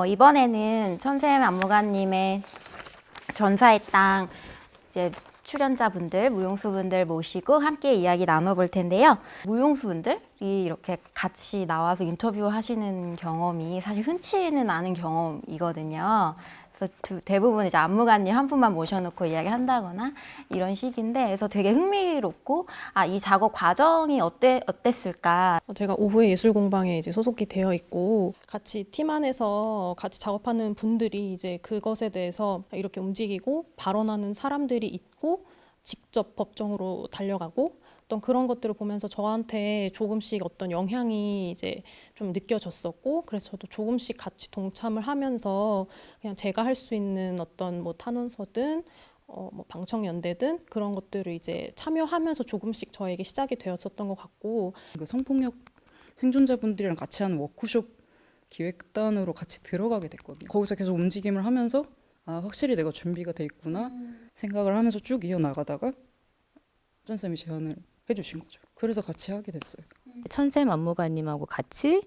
이번에는 천샘 안무가님의 전사의 땅 이제 출연자분들, 무용수분들 모시고 함께 이야기 나눠볼 텐데요. 무용수분들이 이렇게 같이 나와서 인터뷰하시는 경험이 사실 흔치는 않은 경험이거든요. 그래서 대부분 이제 안무가님 한 분만 모셔놓고 이야기한다거나 이런 식인데, 그래서 되게 흥미롭고 이 작업 과정이 어땠을까? 제가 오후에 예술공방에 이제 소속이 되어 있고 같이 팀 안에서 같이 작업하는 분들이 이제 그것에 대해서 이렇게 움직이고 발언하는 사람들이 있고 직접 법정으로 달려가고 어떤 그런 것들을 보면서 저한테 조금씩 어떤 영향이 이제 좀 느껴졌었고, 그래서 저도 조금씩 같이 동참을 하면서 그냥 제가 할 수 있는 어떤 뭐 탄원서든 뭐 방청연대든 그런 것들을 이제 참여하면서 조금씩 저에게 시작이 되었었던 것 같고, 그 성폭력 생존자분들이랑 같이 하는 워크숍 기획단으로 같이 들어가게 됐거든요. 거기서 계속 움직임을 하면서 확실히 내가 준비가 돼 있구나 생각을 하면서 쭉 이어나가다가 천쌤이 제안을 해주신 거죠. 그래서 같이 하게 됐어요. 천샘 안무가님하고 같이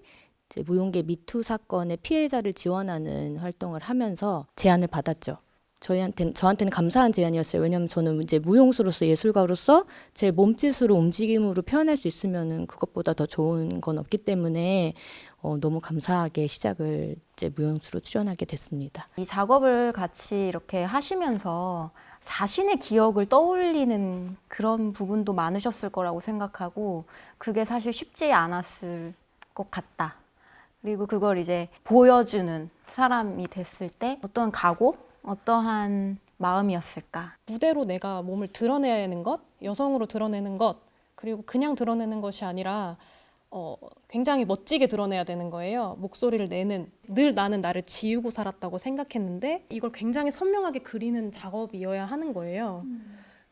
이제 무용계 미투 사건의 피해자를 지원하는 활동을 하면서 제안을 받았죠. 저한테는 감사한 제안이었어요. 왜냐하면 저는 이제 무용수로서, 예술가로서 제 몸짓으로, 움직임으로 표현할 수 있으면은 그것보다 더 좋은 건 없기 때문에 너무 감사하게 시작을 이제 무용수로 출연하게 됐습니다. 이 작업을 같이 이렇게 하시면서 자신의 기억을 떠올리는 그런 부분도 많으셨을 거라고 생각하고, 그게 사실 쉽지 않았을 것 같다. 그리고 그걸 이제 보여주는 사람이 됐을 때 어떤 각오? 어떠한 마음이었을까? 무대로 내가 몸을 드러내는 것, 여성으로 드러내는 것, 그리고 그냥 드러내는 것이 아니라 굉장히 멋지게 드러내야 되는 거예요. 목소리를 내는, 늘 나는 나를 지우고 살았다고 생각했는데 이걸 굉장히 선명하게 그리는 작업이어야 하는 거예요.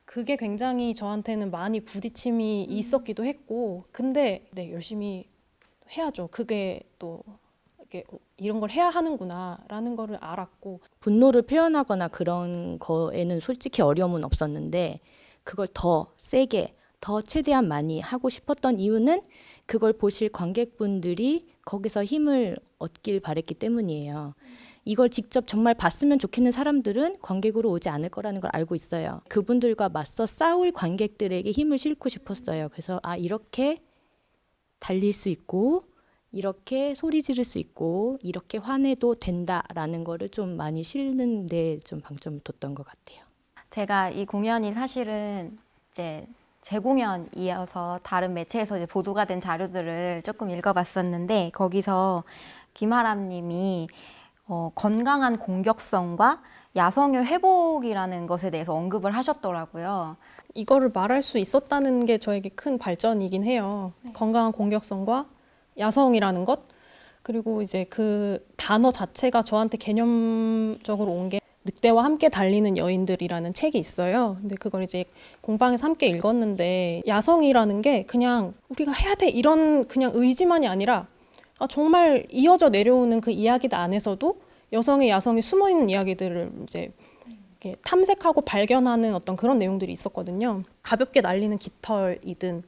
그게 굉장히 저한테는 많이 부딪힘이 있었기도 했고, 근데 네, 열심히 해야죠. 그게 또 이런 걸 해야 하는구나라는 거를 알았고, 분노를 표현하거나 그런 거에는 솔직히 어려움은 없었는데, 그걸 더 세게, 더 최대한 많이 하고 싶었던 이유는 그걸 보실 관객분들이 거기서 힘을 얻길 바랬기 때문이에요. 이걸 직접 정말 봤으면 좋겠는 사람들은 관객으로 오지 않을 거라는 걸 알고 있어요. 그분들과 맞서 싸울 관객들에게 힘을 실고 싶었어요. 그래서 이렇게 달릴 수 있고, 이렇게 소리 지를 수 있고, 이렇게 화내도 된다라는 거를 좀 많이 실는 데 좀 방점을 뒀던 것 같아요. 제가 이 공연이 사실은 이제 재공연이어서 다른 매체에서 이제 보도가 된 자료들을 조금 읽어봤었는데, 거기서 김아람 님이 건강한 공격성과 야성의 회복이라는 것에 대해서 언급을 하셨더라고요. 이거를 말할 수 있었다는 게 저에게 큰 발전이긴 해요. 네. 건강한 공격성과 야성이라는 것, 그리고 이제 그 단어 자체가 저한테 개념적으로 온 게 늑대와 함께 달리는 여인들이라는 책이 있어요. 근데 그걸 이제 공방에서 함께 읽었는데, 야성이라는 게 그냥 우리가 해야 돼 이런 그냥 의지만이 아니라 정말 이어져 내려오는 그 이야기들 안에서도 여성의 야성이 숨어있는 이야기들을 이제 이렇게 탐색하고 발견하는 어떤 그런 내용들이 있었거든요. 가볍게 날리는 깃털이든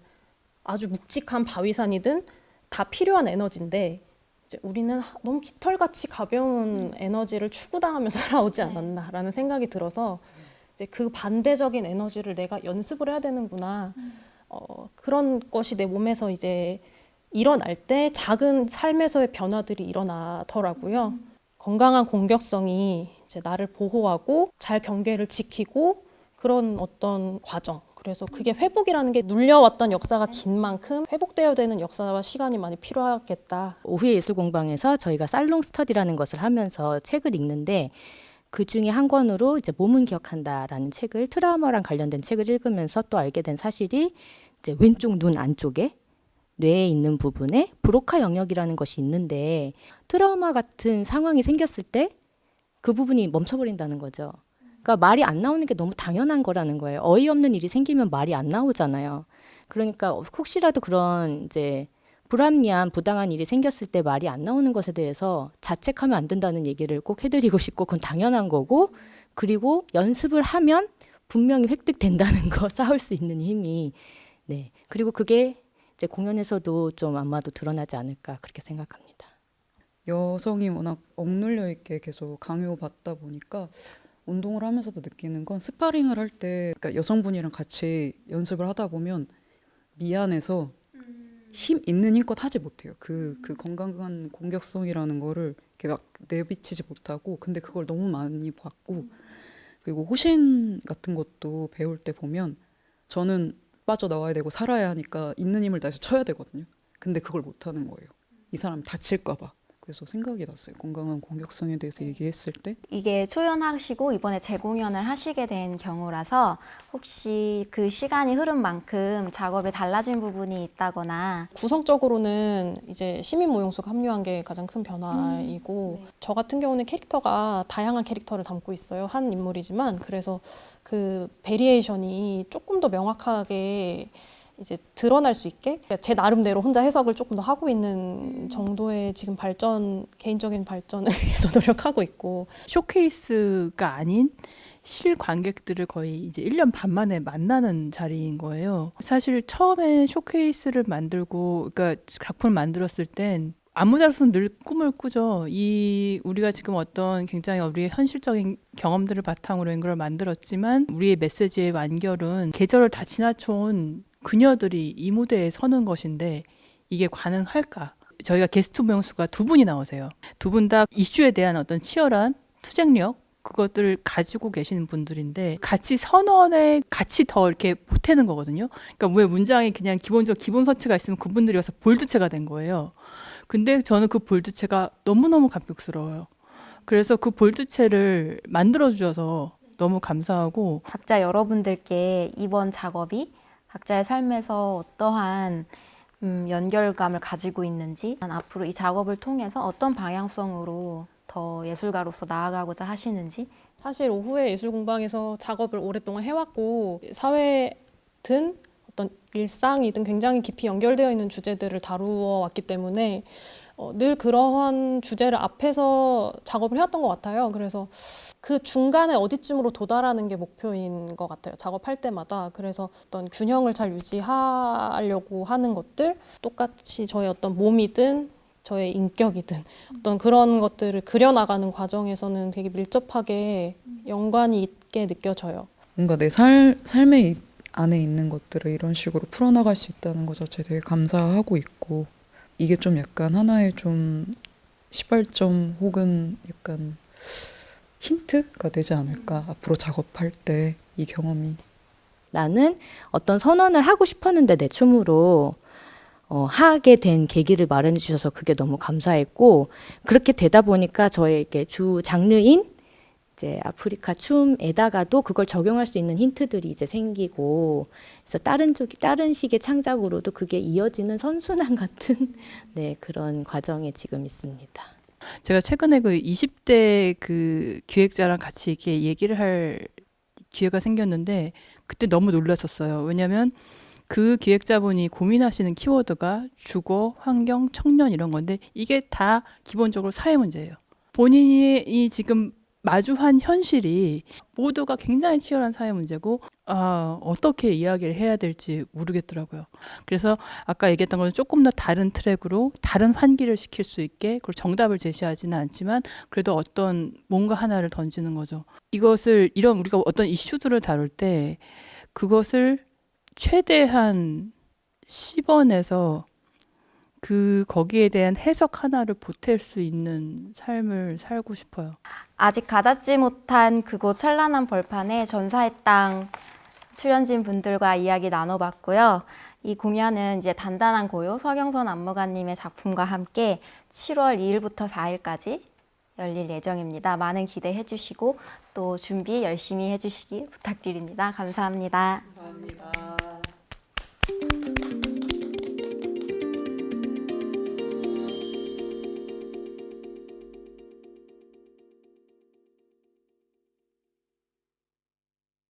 아주 묵직한 바위산이든 다 필요한 에너지인데, 이제 우리는 너무 깃털같이 가벼운 에너지를 추구당하며 살아오지 않았나라는 생각이 들어서, 이제 그 반대적인 에너지를 내가 연습을 해야 되는구나. 그런 것이 내 몸에서 이제 일어날 때 작은 삶에서의 변화들이 일어나더라고요. 건강한 공격성이 이제 나를 보호하고 잘 경계를 지키고 그런 어떤 과정. 그래서 그게 회복이라는 게 눌려왔던 역사가 긴 만큼 회복되어야 되는 역사와 시간이 많이 필요하겠다. 오후에 예술공방에서 저희가 살롱 스터디라는 것을 하면서 책을 읽는데, 그 중에 한 권으로 이제 몸은 기억한다라는 책을, 트라우마랑 관련된 책을 읽으면서 또 알게 된 사실이, 이제 왼쪽 눈 안쪽에 뇌에 있는 부분에 브로카 영역이라는 것이 있는데, 트라우마 같은 상황이 생겼을 때 그 부분이 멈춰버린다는 거죠. 그러니까 말이 안 나오는 게 너무 당연한 거라는 거예요. 어이없는 일이 생기면 말이 안 나오잖아요. 그러니까 혹시라도 그런 이제 불합리한 부당한 일이 생겼을 때 말이 안 나오는 것에 대해서 자책하면 안 된다는 얘기를 꼭 해드리고 싶고, 그건 당연한 거고, 그리고 연습을 하면 분명히 획득된다는 거, 싸울 수 있는 힘이. 네. 그리고 그게 이제 공연에서도 좀 아마도 드러나지 않을까 그렇게 생각합니다. 여성이 워낙 억눌려 있게 계속 강요받다 보니까 운동을 하면서도 느끼는 건 스파링을 할 때 그러니까 여성분이랑 같이 연습을 하다 보면 미안해서 힘 있는 힘껏 하지 못해요. 그 건강한 공격성이라는 거를 이렇게 막 내비치지 못하고 근데 그걸 너무 많이 받고 그리고 호신 같은 것도 배울 때 보면 저는 빠져나와야 되고 살아야 하니까 있는 힘을 다해서 쳐야 되거든요. 근데 그걸 못하는 거예요. 이 사람 다칠까 봐. 그래서 생각이 났어요. 건강한 공격성에 대해서 얘기했을 때. 이게 초연하시고 이번에 재공연을 하시게 된 경우라서 혹시 그 시간이 흐른 만큼 작업에 달라진 부분이 있다거나 구성적으로는 이제 시민 무용수가 합류한 게 가장 큰 변화이고 저 같은 경우는 캐릭터가 다양한 캐릭터를 담고 있어요. 한 인물이지만 그래서 그 베리에이션이 조금 더 명확하게 이제 드러날 수 있게 제 나름대로 혼자 해석을 조금 더 하고 있는 정도의 지금 개인적인 발전을 위해서 노력하고 있고 쇼케이스가 아닌 실관객들을 거의 이제 1년 반 만에 만나는 자리인 거예요. 사실 처음에 쇼케이스를 만들고, 그러니까 작품을 만들었을 땐 아무 자로서는 늘 꿈을 꾸죠. 우리가 지금 어떤 굉장히 우리의 현실적인 경험들을 바탕으로 이걸 만들었지만 우리의 메시지의 완결은 계절을 다 지나쳐온 그녀들이 이 무대에 서는 것인데 이게 가능할까? 저희가 게스트 무용수가 2분이 나오세요. 2분 다 이슈에 대한 어떤 치열한 투쟁력 그것들을 가지고 계시는 분들인데 같이 선언에 같이 더 이렇게 보태는 거거든요. 그러니까 왜 문장이 그냥 기본적 기본 서체가 있으면 그분들이 와서 볼드체가 된 거예요. 근데 저는 그 볼드체가 너무너무 감격스러워요. 그래서 그 볼드체를 만들어 주셔서 너무 감사하고 각자 여러분들께 이번 작업이 각자의 삶에서 어떠한 연결감을 가지고 있는지 앞으로 이 작업을 통해서 어떤 방향성으로 더 예술가로서 나아가고자 하시는지 사실 오후에 예술공방에서 작업을 오랫동안 해왔고 사회든 어떤 일상이든 굉장히 깊이 연결되어 있는 주제들을 다루어 왔기 때문에 늘 그러한 주제를 앞에서 작업을 해왔던 것 같아요. 그래서 그 중간에 어디쯤으로 도달하는 게 목표인 것 같아요. 작업할 때마다. 그래서 어떤 균형을 잘 유지하려고 하는 것들, 똑같이 저의 어떤 몸이든 저의 인격이든 어떤 그런 것들을 그려나가는 과정에서는 되게 밀접하게 연관이 있게 느껴져요. 뭔가 내 삶의 안에 있는 것들을 이런 식으로 풀어나갈 수 있다는 것 자체에 되게 감사하고 있고 이게 좀 약간 하나의 좀 시발점 혹은 약간 힌트가 되지 않을까 앞으로 작업할 때 이 경험이 나는 어떤 선언을 하고 싶었는데 내 춤으로 하게 된 계기를 마련해 주셔서 그게 너무 감사했고 그렇게 되다 보니까 저의 이렇게 주 장르인 이제 아프리카 춤에다가도 그걸 적용할 수 있는 힌트들이 이제 생기고 그래서 다른 식의 창작으로도 그게 이어지는 선순환 같은 네, 그런 과정에 지금 있습니다. 제가 최근에 그 20대 그 기획자랑 같이 이렇게 얘기를 할 기회가 생겼는데 그때 너무 놀랐었어요. 왜냐하면 그 기획자분이 고민하시는 키워드가 주거, 환경, 청년 이런 건데 이게 다 기본적으로 사회 문제예요. 본인이 지금 마주한 현실이 모두가 굉장히 치열한 사회 문제고 어떻게 이야기를 해야 될지 모르겠더라고요. 그래서 아까 얘기했던 것은 조금 더 다른 트랙으로 다른 환기를 시킬 수 있게 그리고 정답을 제시하지는 않지만 그래도 어떤 뭔가 하나를 던지는 거죠. 우리가 어떤 이슈들을 다룰 때 그것을 최대한 씹어내서 거기에 대한 해석 하나를 보탤 수 있는 삶을 살고 싶어요. 아직 가닿지 못한 그곳 찬란한 벌판에 전사의 땅 출연진 분들과 이야기 나눠봤고요. 이 공연은 이제 단단한 고요 서경선 안무가님의 작품과 함께 7월 2일부터 4일까지 열릴 예정입니다. 많은 기대해 주시고 또 준비 열심히 해주시기 부탁드립니다. 감사합니다. 감사합니다.